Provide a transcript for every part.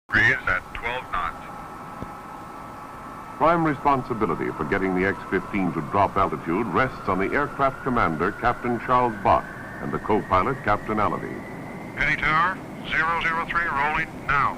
Breeze at 12 knots. Prime responsibility for getting the X-15 to drop altitude rests on the aircraft commander, Captain Charles Bach, and the co-pilot, Captain Allaby. Penny Tower, 003, rolling now.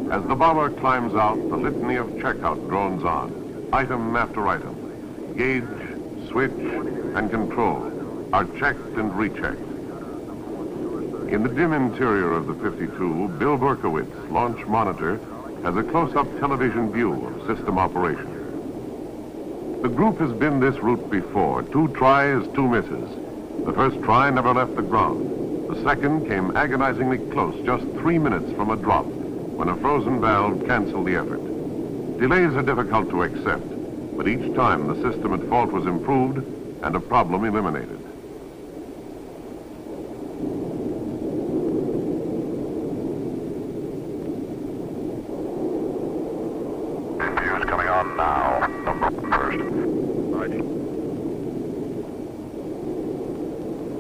As the bomber climbs out, the litany of checkout drones on. Item after item. Gauge, switch, and control are checked and rechecked. In the dim interior of the 52, Bill Berkowitz, launch monitor, has a close-up television view of system operation. The group has been this route before. 2 tries, 2 misses. The first try never left the ground. The second came agonizingly close, just 3 minutes from a drop, when a frozen valve canceled the effort. Delays are difficult to accept, but each time the system at fault was improved and a problem eliminated. Fuse coming on now. Number 1 first. Right.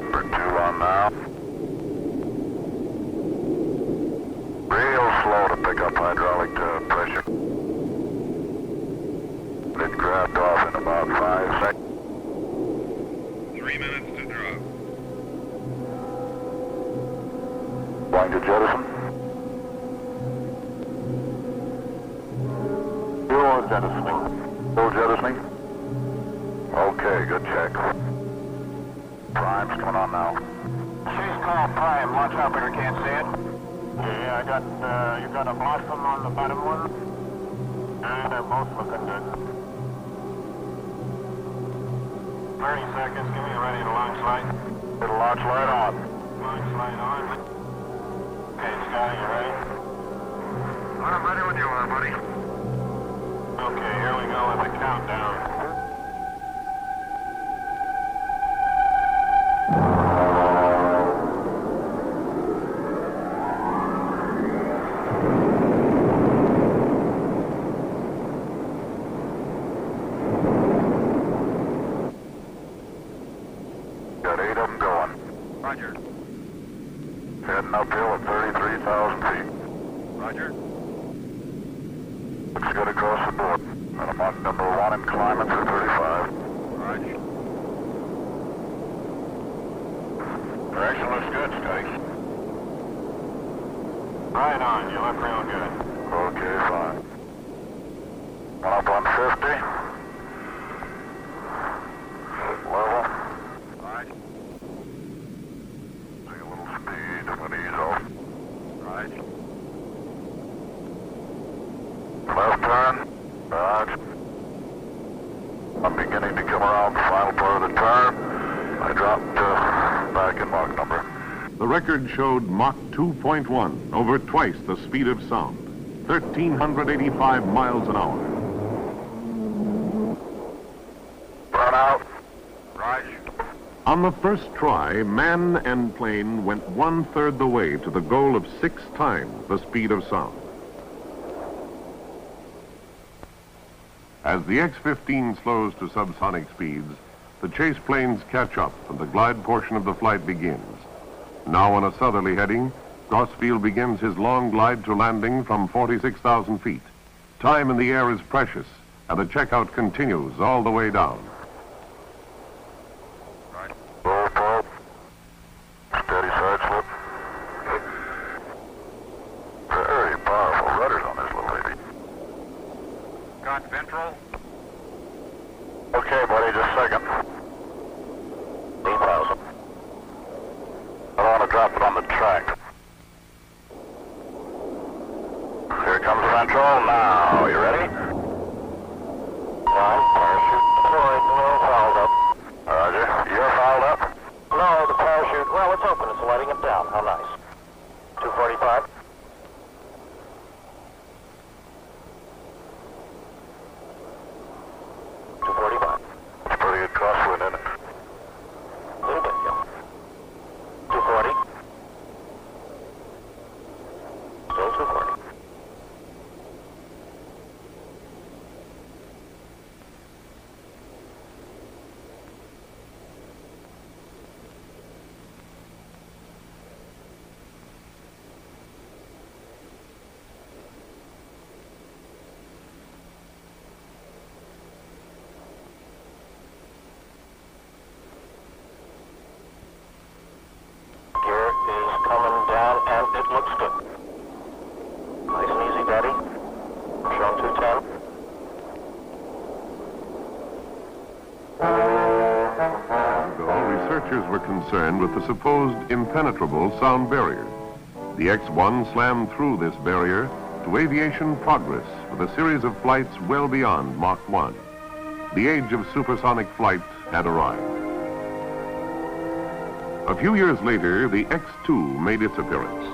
Number 2 on now. Real slow to pick up hydraulic pressure. It grabbed off in about 5 seconds. 3 minutes to drop. Going to jettison. Fuel jettisoning. Full jettisoning. Okay, good check. Prime's coming on now. Chase call Prime. Launch operator can't see it. Yeah, you got a blossom on the bottom one. And they're both looking good. 30 seconds, give me a ready to launch light. Get a launch light on. Launch light on. Okay, Scotty, you ready? I'm ready when you are, buddy. Okay, here we go with the countdown. Got 8 of them going. Roger. Heading uphill at 33,000 feet. Roger. Looks good across the board. And I'm on number 1 and climbing for 35. Roger. Direction looks good, Scotty. Right on, you look real good. Okay, fine. One up on 50. Level. Right. Take a little speed, I'm gonna ease off. Right. Left turn. Right. I'm beginning to come around the final part of the turn. I dropped back in Mach number. The record showed Mach 2.1, over twice the speed of sound, 1,385 miles an hour. Burn out. Right. On the first try, man and plane went 1/3 the way to the goal of 6 times the speed of sound. As the X-15 slows to subsonic speeds, the chase planes catch up and the glide portion of the flight begins. Now on a southerly heading, Crossfield begins his long glide to landing from 46,000 feet. Time in the air is precious, and the checkout continues all the way down. Right. Roll pulp. Steady side slip. Very powerful rudders on this little lady. Got ventral. Okay, buddy, just a second. 8,000. I don't want to drop it on the track. Here comes ventral now. You ready? Right, parachute deployed, no fouled up. Roger. You're fouled up? No, the parachute, well, it's open, it's letting it down. How nice. 245. 245. It's pretty good cross looks good. Nice and easy, Daddy. Show 210. Though researchers were concerned with the supposed impenetrable sound barrier, the X-1 slammed through this barrier to aviation progress with a series of flights well beyond Mach 1. The age of supersonic flight had arrived. A few years later, the X-2 made its appearance.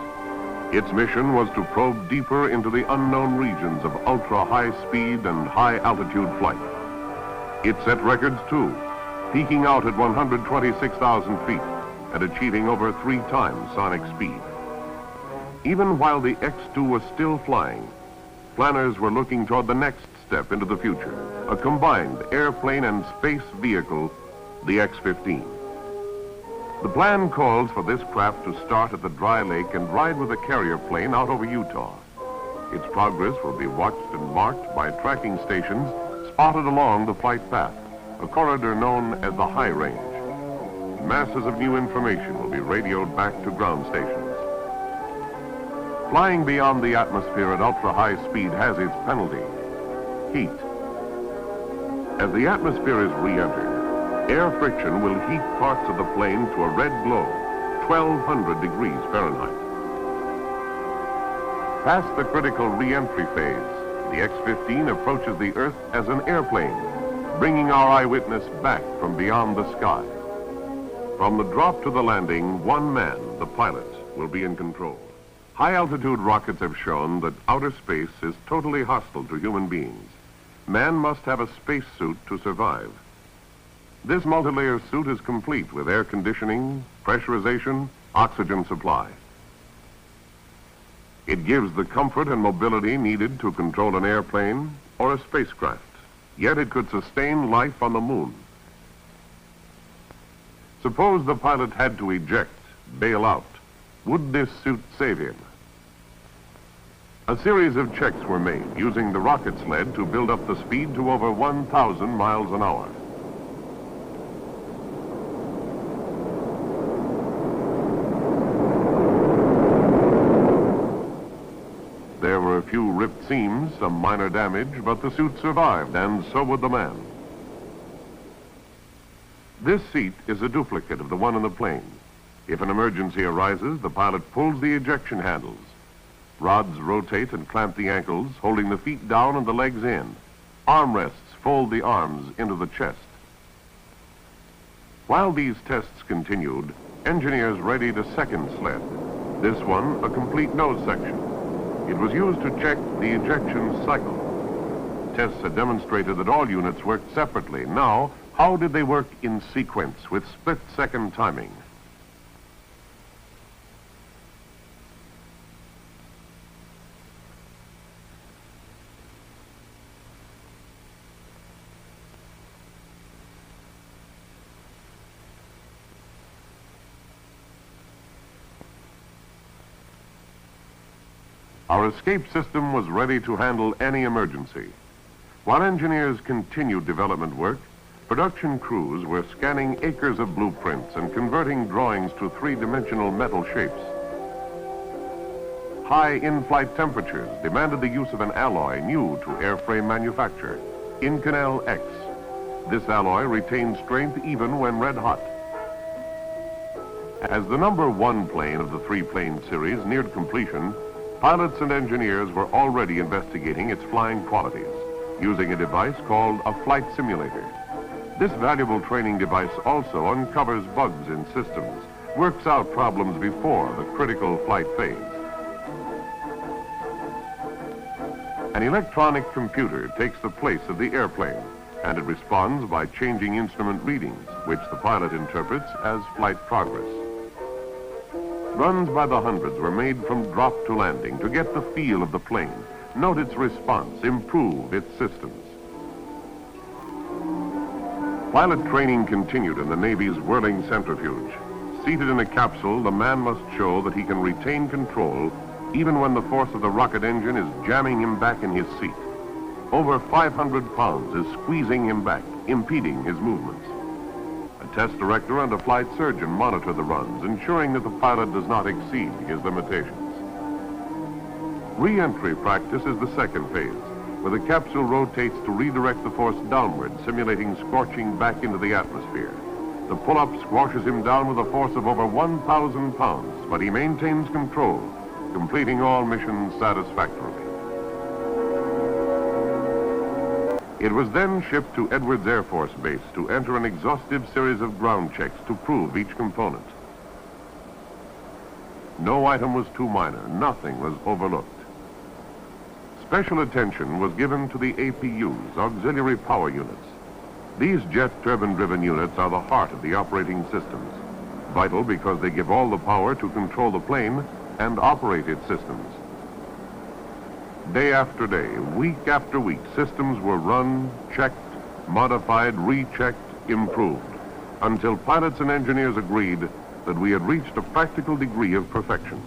Its mission was to probe deeper into the unknown regions of ultra-high speed and high-altitude flight. It set records, too, peaking out at 126,000 feet and achieving over 3 times sonic speed. Even while the X-2 was still flying, planners were looking toward the next step into the future, a combined airplane and space vehicle, the X-15. The plan calls for this craft to start at the dry lake and ride with a carrier plane out over Utah. Its progress will be watched and marked by tracking stations spotted along the flight path, a corridor known as the high range. Masses of new information will be radioed back to ground stations. Flying beyond the atmosphere at ultra-high speed has its penalty: heat. As the atmosphere is re-entered, air friction will heat parts of the plane to a red glow, 1,200 degrees Fahrenheit. Past the critical re-entry phase, the X-15 approaches the Earth as an airplane, bringing our eyewitness back from beyond the sky. From the drop to the landing, one man, the pilot, will be in control. High-altitude rockets have shown that outer space is totally hostile to human beings. Man must have a spacesuit to survive. This multi-layer suit is complete with air conditioning, pressurization, oxygen supply. It gives the comfort and mobility needed to control an airplane or a spacecraft, yet it could sustain life on the moon. Suppose the pilot had to eject, bail out. Would this suit save him? A series of checks were made using the rocket sled to build up the speed to over 1,000 miles an hour. There were a few ripped seams, some minor damage, but the suit survived, and so would the man. This seat is a duplicate of the one in the plane. If an emergency arises, the pilot pulls the ejection handles. Rods rotate and clamp the ankles, holding the feet down and the legs in. Armrests fold the arms into the chest. While these tests continued, engineers readied a second sled. This one, a complete nose section. It was used to check the ejection cycle. Tests had demonstrated that all units worked separately. Now, how did they work in sequence with split-second timing? Our escape system was ready to handle any emergency. While engineers continued development work, production crews were scanning acres of blueprints and converting drawings to three-dimensional metal shapes. High in-flight temperatures demanded the use of an alloy new to airframe manufacture, Inconel X. This alloy retained strength even when red hot. As the number 1 plane of the 3-plane series neared completion, pilots and engineers were already investigating its flying qualities, using a device called a flight simulator. This valuable training device also uncovers bugs in systems, works out problems before the critical flight phase. An electronic computer takes the place of the airplane, and it responds by changing instrument readings, which the pilot interprets as flight progress. Runs by the hundreds were made from drop to landing to get the feel of the plane, note its response, improve its systems. Pilot training continued in the Navy's whirling centrifuge. Seated in a capsule, the man must show that he can retain control even when the force of the rocket engine is jamming him back in his seat. Over 500 pounds is squeezing him back, impeding his movements. A test director and a flight surgeon monitor the runs, ensuring that the pilot does not exceed his limitations. Re-entry practice is the second phase, where the capsule rotates to redirect the force downward, simulating scorching back into the atmosphere. The pull-up squashes him down with a force of over 1,000 pounds, but he maintains control, completing all missions satisfactorily. It was then shipped to Edwards Air Force Base to enter an exhaustive series of ground checks to prove each component. No item was too minor, nothing was overlooked. Special attention was given to the APUs, auxiliary power units. These jet turbine-driven units are the heart of the operating systems, vital because they give all the power to control the plane and operate its systems. Day after day, week after week, systems were run, checked, modified, rechecked, improved, until pilots and engineers agreed that we had reached a practical degree of perfection.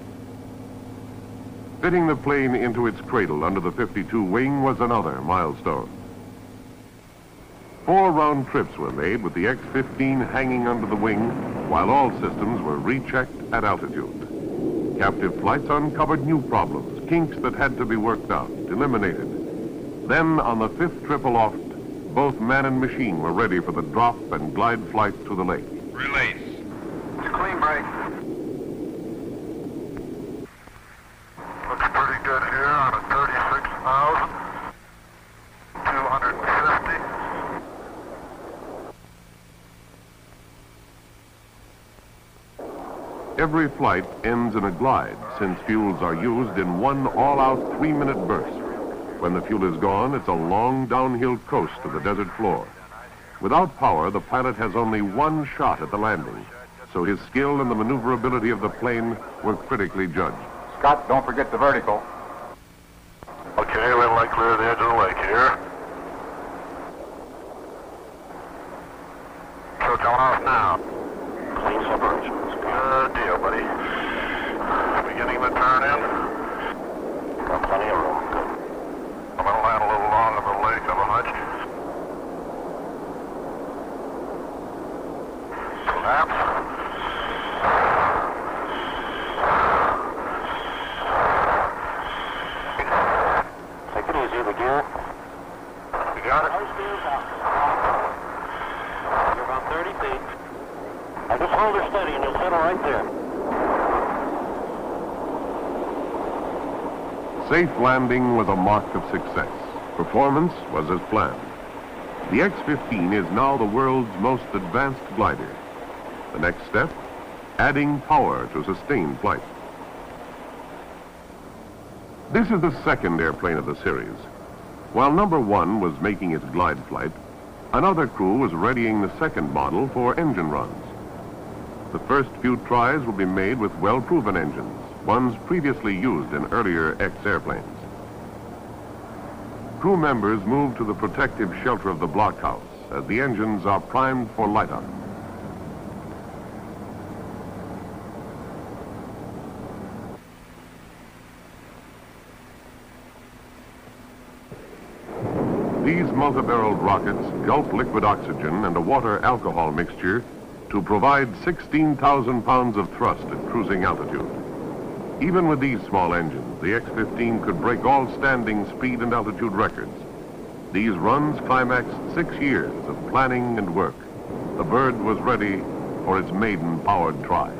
Fitting the plane into its cradle under the 52 wing was another milestone. 4 round trips were made with the X-15 hanging under the wing while all systems were rechecked at altitude. Captive flights uncovered new problems, kinks that had to be worked out, eliminated. Then, on the 5th trip aloft, both man and machine were ready for the drop and glide flight to the lake. Release. It's a clean break. Looks pretty good here on a 36,250. Every flight ends in a glide, since fuels are used in one all-out 3-minute burst. When the fuel is gone, it's a long downhill coast to the desert floor. Without power, the pilot has only one shot at the landing, so his skill and the maneuverability of the plane were critically judged. Scott, don't forget the vertical. Okay, we'll like clear the edge of the lake here. So coming off now. Clean separation. Good deal, buddy. Beginning the turn in. Got plenty of room. Good. I'm going to land a little long on the lake, have a hunch. Collapse. Take it easy, the gear. You got it? You're about 30 feet. Now just hold her steady and you'll settle right there. Safe landing was a mark of success. Performance was as planned. The X-15 is now the world's most advanced glider. The next step, adding power to sustain flight. This is the second airplane of the series. While number 1 was making its glide flight, another crew was readying the second model for engine runs. The first few tries will be made with well-proven engines, ones previously used in earlier X airplanes. Crew members move to the protective shelter of the blockhouse as the engines are primed for light-up. These multi-barreled rockets gulp liquid oxygen and a water-alcohol mixture to provide 16,000 pounds of thrust at cruising altitude. Even with these small engines, the X-15 could break all standing speed and altitude records. These runs climaxed 6 years of planning and work. The bird was ready for its maiden powered try.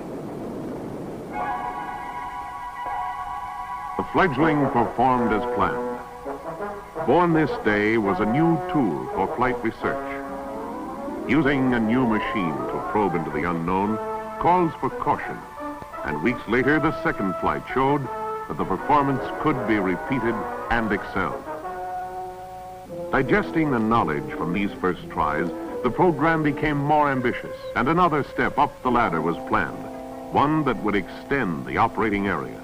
The fledgling performed as planned. Born this day was a new tool for flight research. Using a new machine to probe into the unknown calls for caution, and weeks later the second flight showed that the performance could be repeated and excelled. Digesting the knowledge from these first tries, the program became more ambitious, and another step up the ladder was planned, one that would extend the operating area.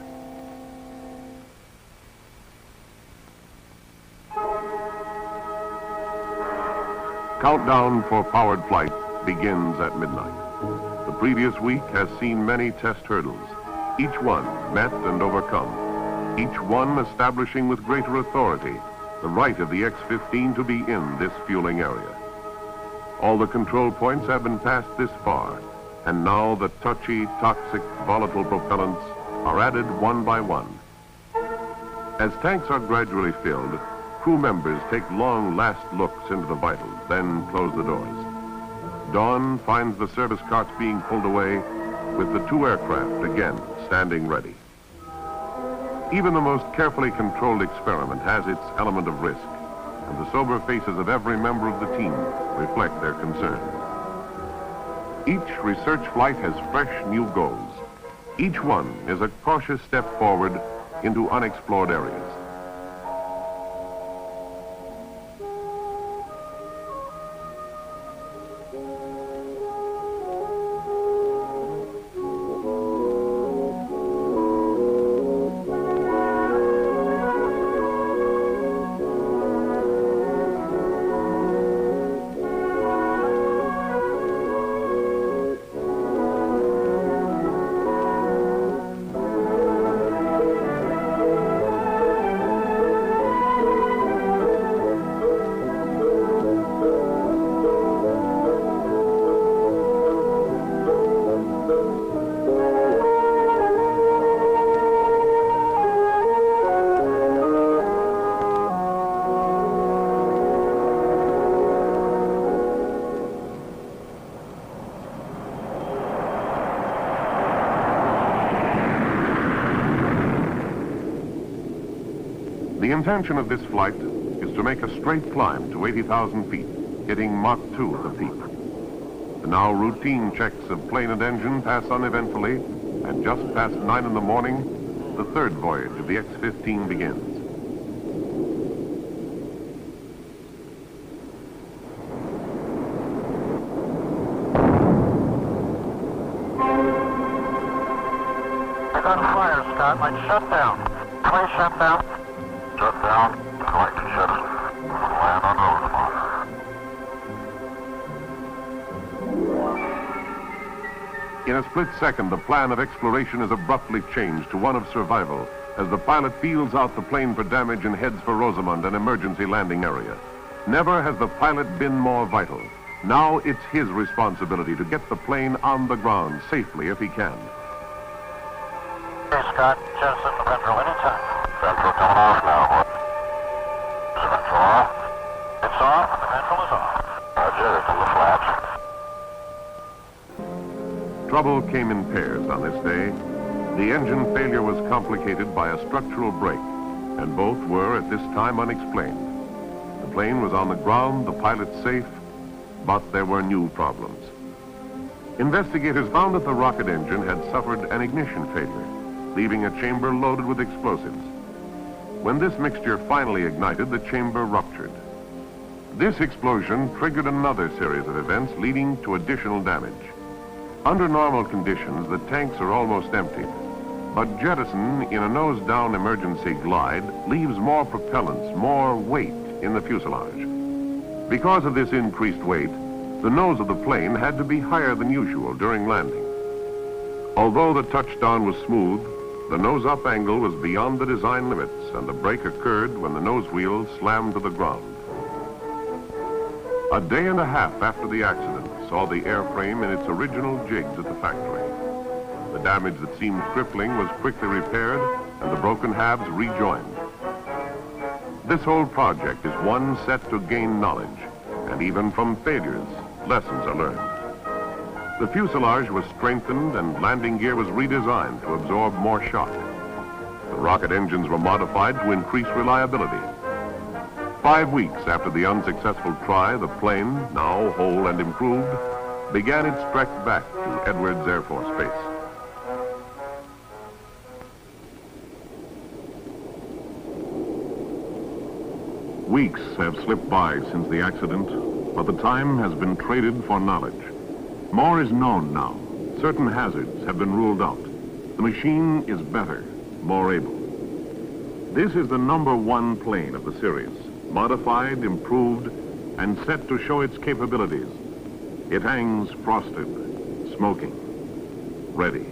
Countdown for powered flight begins at midnight. The previous week has seen many test hurdles, each one met and overcome, each one establishing with greater authority the right of the X-15 to be in this fueling area. All the control points have been passed this far, and now the touchy, toxic, volatile propellants are added one by one. As tanks are gradually filled, crew members take long last looks into the vitals, then close the doors. Dawn finds the service carts being pulled away with the two aircraft again standing ready. Even the most carefully controlled experiment has its element of risk, and the sober faces of every member of the team reflect their concern. Each research flight has fresh new goals. Each one is a cautious step forward into unexplored areas. The intention of this flight is to make a straight climb to 80,000 feet, hitting Mach 2 at the peak. The now routine checks of plane and engine pass uneventfully, and just past 9 in the morning, the third voyage of the X-15 begins. I got a fire, Scott. Like shut down. Plane shut down. Shut down. Like to shut it. Land on Rosemont. In a split second, the plan of exploration is abruptly changed to one of survival as the pilot fields out the plane for damage and heads for Rosamond, an emergency landing area. Never has the pilot been more vital. Now it's his responsibility to get the plane on the ground safely if he can. Hey, Scott. Jettison the ventral anytime. Ventral coming off now, boy. Is the ventral off? It's off, and the ventral is off. Roger, it's in the flaps. Trouble came in pairs on this day. The engine failure was complicated by a structural break, and both were at this time unexplained. The plane was on the ground, the pilot safe, but there were new problems. Investigators found that the rocket engine had suffered an ignition failure, leaving a chamber loaded with explosives. When this mixture finally ignited, the chamber ruptured. This explosion triggered another series of events leading to additional damage. Under normal conditions, the tanks are almost emptied, but jettison in a nose-down emergency glide leaves more propellants, more weight in the fuselage. Because of this increased weight, the nose of the plane had to be higher than usual during landing. Although the touchdown was smooth, the nose-up angle was beyond the design limits, and the break occurred when the nose wheel slammed to the ground. A day and a half after the accident saw the airframe in its original jigs at the factory. The damage that seemed crippling was quickly repaired, and the broken halves rejoined. This whole project is one set to gain knowledge, and even from failures, lessons are learned. The fuselage was strengthened and landing gear was redesigned to absorb more shock. The rocket engines were modified to increase reliability. 5 weeks after the unsuccessful try, the plane, now whole and improved, began its trek back to Edwards Air Force Base. Weeks have slipped by since the accident, but the time has been traded for knowledge. More is known now. Certain hazards have been ruled out. The machine is better, more able. This is the #1 plane of the series, modified, improved, and set to show its capabilities. It hangs frosted, smoking, ready.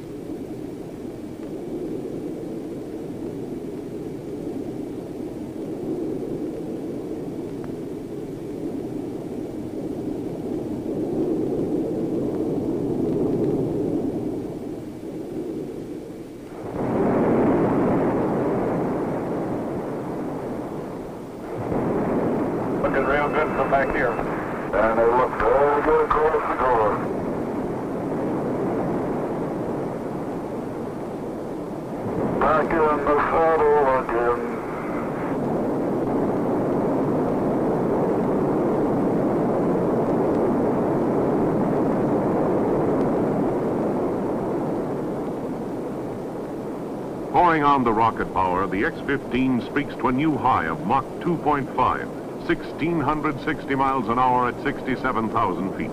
good from back here. And they look very good across the door. Back in the saddle again. Pouring on the rocket power, the X-15 speaks to a new high of Mach 2.5, 1,660 miles an hour at 67,000 feet.